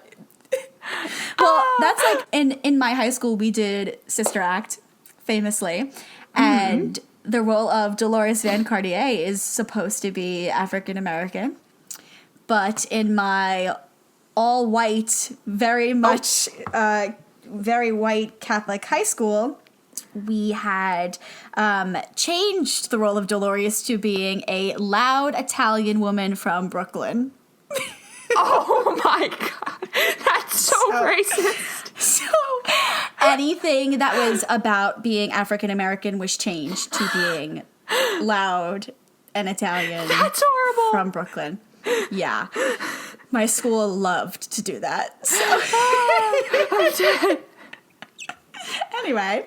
Well, that's like in my high school we did Sister Act, famously, and the role of Dolores Van Cartier is supposed to be African American, but in my all white, very much very white Catholic high school, we had changed the role of Dolores to being a loud Italian woman from Brooklyn. Oh my god, that's so racist. So anything that was about being African American was changed to being loud and Italian. That's horrible. From Brooklyn. Yeah. My school loved to do that. So. I'm dead. Anyway.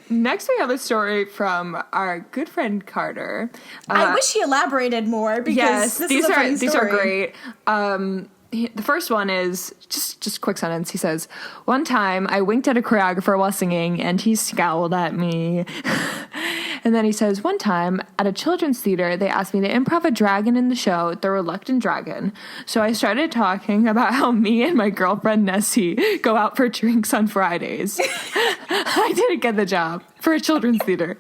Next, we have a story from our good friend Carter. I wish he elaborated more because yes, this these is a funny these story. are great. The first one is just a quick sentence. He says, "One time I winked at a choreographer while singing, and he scowled at me." And then he says, "One time at a children's theater, they asked me to improv a dragon in the show, The Reluctant Dragon. So I started talking about how me and my girlfriend Nessie go out for drinks on Fridays. I didn't get the job for a children's theater."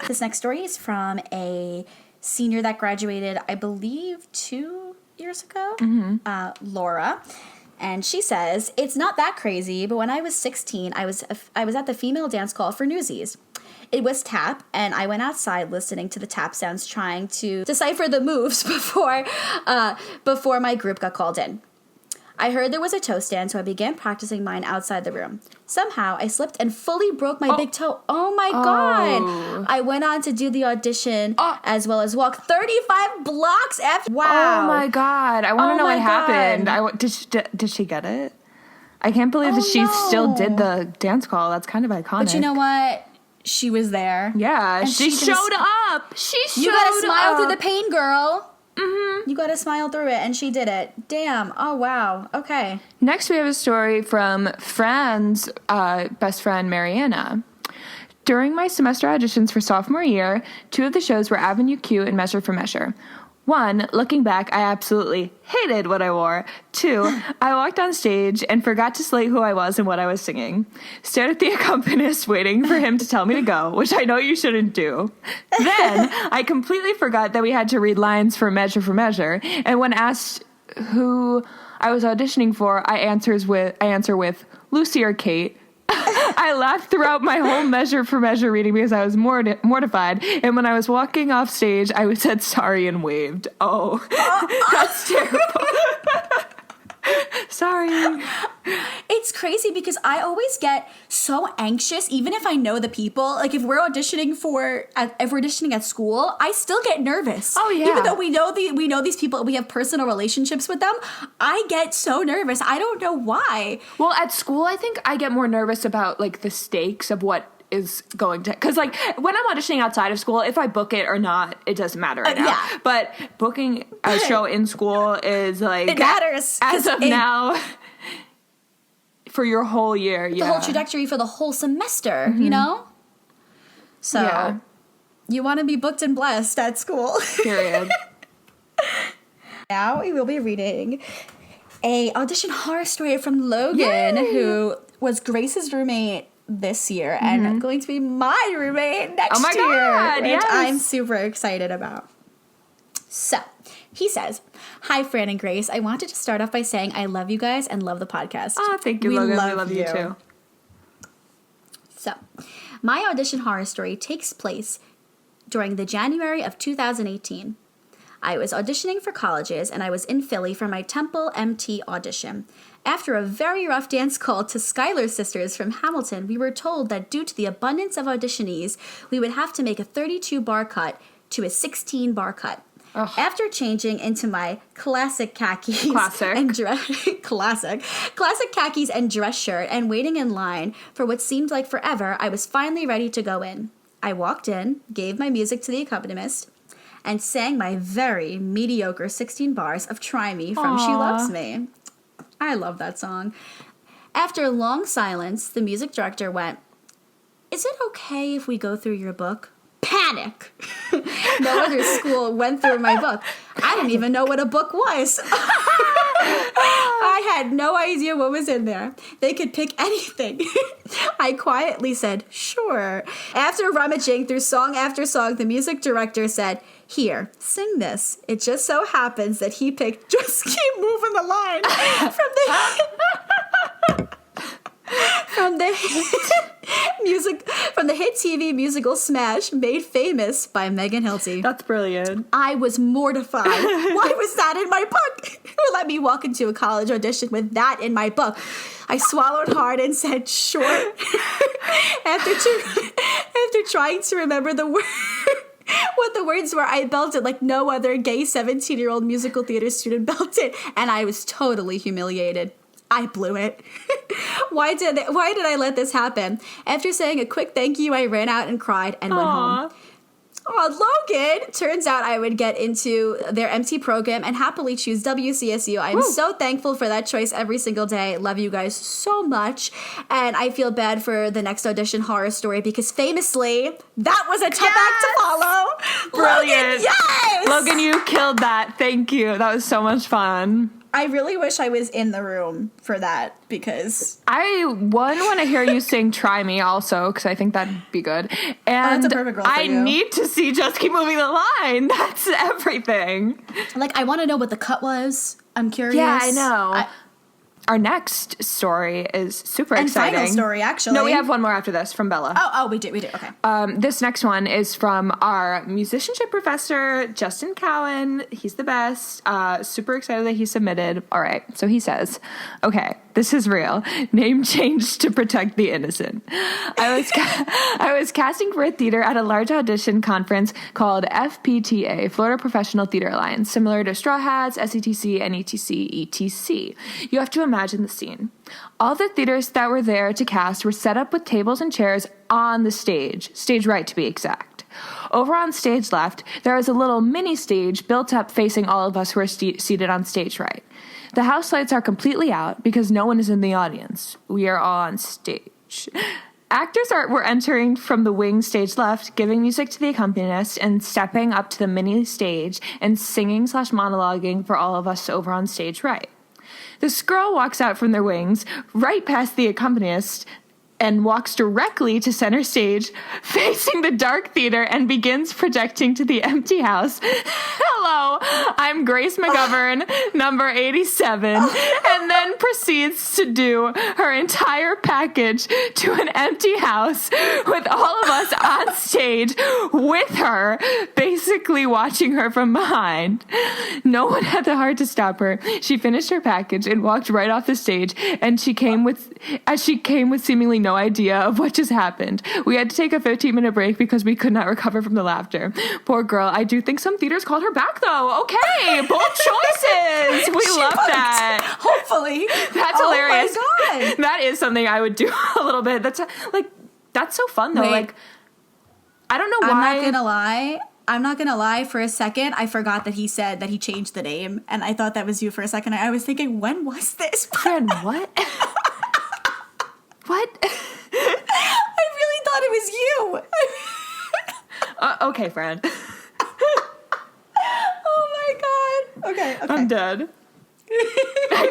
This next story is from a senior that graduated, I believe, 2 years ago, Laura. And she says, "It's not that crazy, but when I was 16, I was at the female dance call for Newsies. It was tap, and I went outside listening to the tap sounds, trying to decipher the moves before my group got called in. I heard there was a toe stand, so I began practicing mine outside the room. Somehow, I slipped and fully broke my big toe. Oh my God. I went on to do the audition as well as walk 35 blocks after. Wow. Oh my God. I want to know what happened. Did she get it? I can't believe that she still did the dance call. That's kind of iconic. But you know what? She was there. Yeah, And she showed up. You gotta smile through the pain, girl. Mm-hmm. You gotta smile through it, and she did it. Damn. Oh, wow. Okay. Next, we have a story from Fran's best friend, Mariana. During my semester auditions for sophomore year, 2 of the shows were Avenue Q and Measure for Measure. 1, looking back, I absolutely hated what I wore. 2, I walked on stage and forgot to slate who I was and what I was singing. Stared at the accompanist waiting for him to tell me to go, which I know you shouldn't do. Then, I completely forgot that we had to read lines for Measure, and when asked who I was auditioning for, I answer with Lucy or Kate. I laughed throughout my whole Measure for Measure reading because I was mortified. And when I was walking off stage, I said sorry and waved. Oh, that's terrible. Sorry. It's crazy because I always get so anxious, even if I know the people. Like if we're auditioning at school, I still get nervous. Oh yeah. Even though we know these people, we have personal relationships with them. I get so nervous. I don't know why. Well, at school, I think I get more nervous about like the stakes of what is going to, because like when I'm auditioning outside of school, if I book it or not, it doesn't matter right now. Yeah. But booking a show in school is like it matters as of now for your whole year. The whole trajectory for the whole semester, you know? So you want to be booked and blessed at school. Period. Now we will be reading a audition horror story from Logan, who was Grace's roommate this year and going to be my roommate next year. God, which yes. I'm super excited about. So, he says, "Hi, Fran and Grace. I wanted to start off by saying I love you guys and love the podcast." Oh, thank you, Logan. We love you too. So, my audition horror story takes place during the January of 2018. I was auditioning for colleges, and I was in Philly for my Temple MT audition. After a very rough dance call to Schuyler Sisters from Hamilton, we were told that due to the abundance of auditionees, we would have to make a 32-bar cut to a 16-bar cut. Ugh. After changing into my classic khakis and classic khakis and dress shirt and waiting in line for what seemed like forever, I was finally ready to go in. I walked in, gave my music to the accompanist, and sang my very mediocre 16 bars of Try Me from She Loves Me. I love that song. After a long silence, the music director went, is it okay if we go through your book? Panic. No other school went through my book. I didn't even know what a book was. I had no idea what was in there. They could pick anything. I quietly said, sure. After rummaging through song after song, the music director said, here, sing this. It just so happens that he picked Just Keep Moving the Line from the hit TV musical Smash, made famous by Megan Hilty. That's brilliant. I was mortified. Why was that in my book? Who let me walk into a college audition with that in my book? I swallowed hard and said, sure. After trying to remember the word. What the words were, I belted like no other gay 17-year-old musical theater student belted, and I was totally humiliated. I blew it. Why did I let this happen? After saying a quick thank you, I ran out and cried and went home. Oh, Logan! Turns out I would get into their MT program and happily choose WCSU. I'm so thankful for that choice every single day. Love you guys so much. And I feel bad for the next audition horror story because famously, that was a tough act to follow. Brilliant. Logan, yes! Logan, you killed that. Thank you. That was so much fun. I really wish I was in the room for that because I want to hear you sing Try Me also because I think that'd be good. And that's a perfect role for I you. need to see Just Keep Moving the Line. That's everything. like I want to know what the cut was. I'm curious. Yeah, I know. Our next story is super exciting. And final story, actually. No, we have one more after this from Bella. Oh, we do. Okay. This next one is from our musicianship professor, Justin Cowan. He's the best. Super excited that he submitted. All right. So he says, okay, this is real. Name changed to protect the innocent. I was casting for a theater at a large audition conference called FPTA, Florida Professional Theater Alliance, similar to Straw Hats, SETC, NETC, ETC. You have to imagine the scene. All the theaters that were there to cast were set up with tables and chairs on the stage right to be exact. Over on stage left, there was a little mini stage built up facing all of us who are seated on stage right. The house lights are completely out because no one is in the audience. We are all on stage. Actors were entering from the wing stage left, giving music to the accompanist, and stepping up to the mini stage and singing/monologuing for all of us over on stage right. This girl walks out from their wings, right past the accompanist, and walks directly to center stage, facing the dark theater, and begins projecting to the empty house. Hello, I'm Grace McGovern, number 87, and then proceeds to do her entire package to an empty house with all of us on stage with her, basically watching her from behind. No one had the heart to stop her. She finished her package and walked right off the stage, and she came with seemingly no idea of what just happened. We had to take a 15-minute break because we could not recover from the laughter. Poor girl. I do think some theaters called her back, though. Okay, both choices. We love that. Hopefully. That's hilarious. Oh my God. That is something I would do a little bit. That's so fun, though. Wait. Like, I don't know why. I'm not gonna lie. For a second, I forgot that he said that he changed the name, and I thought that was you for a second. I was thinking, when was this? Fran, what? What? I really thought it was you. Okay, Fran. Oh my God. Okay. I'm dead. I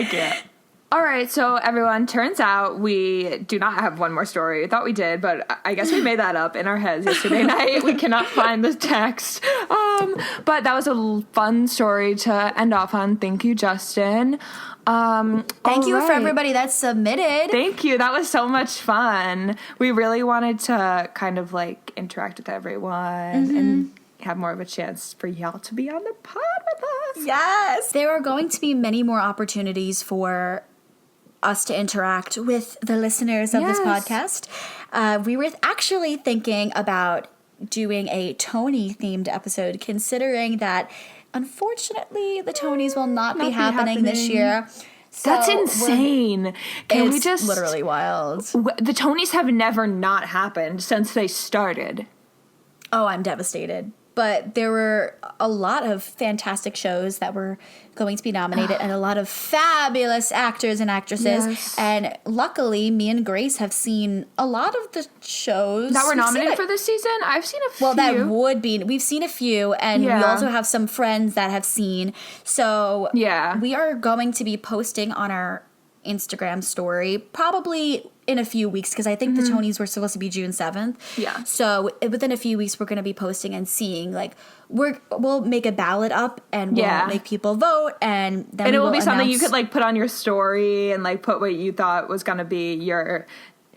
can't. All right, so everyone, turns out we do not have one more story. We thought we did, but I guess we made that up in our heads yesterday night. We cannot find the text. But that was a fun story to end off on. Thank you, Justin. Thank you for everybody that submitted. Thank you. That was so much fun. We really wanted to kind of like interact with everyone and have more of a chance for y'all to be on the pod with us. Yes. There are going to be many more opportunities for us to interact with the listeners of this podcast. We were actually thinking about doing a Tony-themed episode, considering that, unfortunately, the Tonys will not be happening this year. So That's insane. Can we just literally wild. The Tonys have never not happened since they started. Oh, I'm devastated. But there were a lot of fantastic shows that were going to be nominated and a lot of fabulous actors and actresses. Yes. And luckily, me and Grace have seen a lot of the shows. That were We've seen nominated it- for this season? I've seen a few. Well, that would be. We've seen a few, and we Yeah. also have some friends that have seen. So Yeah. we are going to be posting on our Instagram story probably in a few weeks, because I think the Tonys were supposed to be June 7th. Yeah. So within a few weeks, we're going to be posting and seeing, like, we'll make a ballot up and we'll Yeah. make people vote, and then And it will will be something you announce- could, like, put on your story and, like, put what you thought was going to be your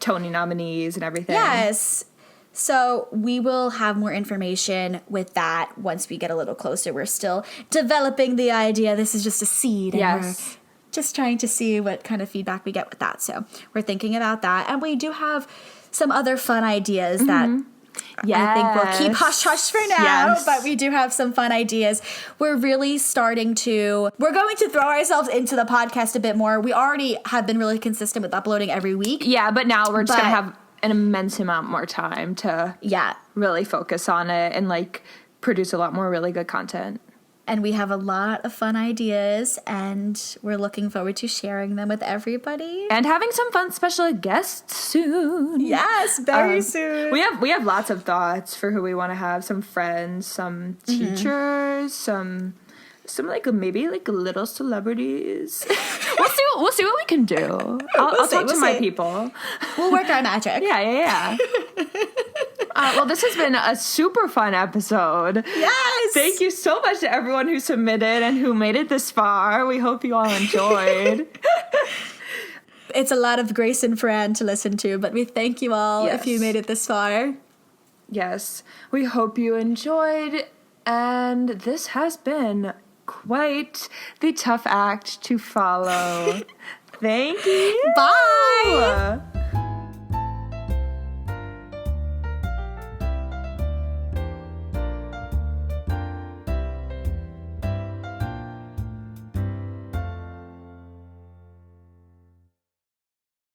Tony nominees and everything. Yes. So we will have more information with that once we get a little closer. We're still developing the idea. This is just a seed. And Yes. we're just trying to see what kind of feedback we get with that. So we're thinking about that. And we do have some other fun ideas that I think we'll keep hush-hush for now. Yes. But we do have some fun ideas. We're really starting to... We're going to throw ourselves into the podcast a bit more. We already have been really consistent with uploading every week. Yeah, but now we're just going But- to have an immense amount more time to Yeah. really focus on it and, like, produce a lot more really good content. And we have a lot of fun ideas, and we're looking forward to sharing them with everybody. And having some fun special guests soon. Yes, very soon. We have lots of thoughts for who we want to have. Some friends, some teachers, some like maybe like little celebrities. we'll see what we can do. I'll talk to my people. We'll work our magic. Yeah. Well, this has been a super fun episode. Yes. Thank you so much to everyone who submitted and who made it this far. We hope you all enjoyed. It's a lot of Grace and Fran to listen to, but we thank you all if you Yes. made it this far. Yes, we hope you enjoyed. And this has been quite the tough act to follow. Thank you. Bye.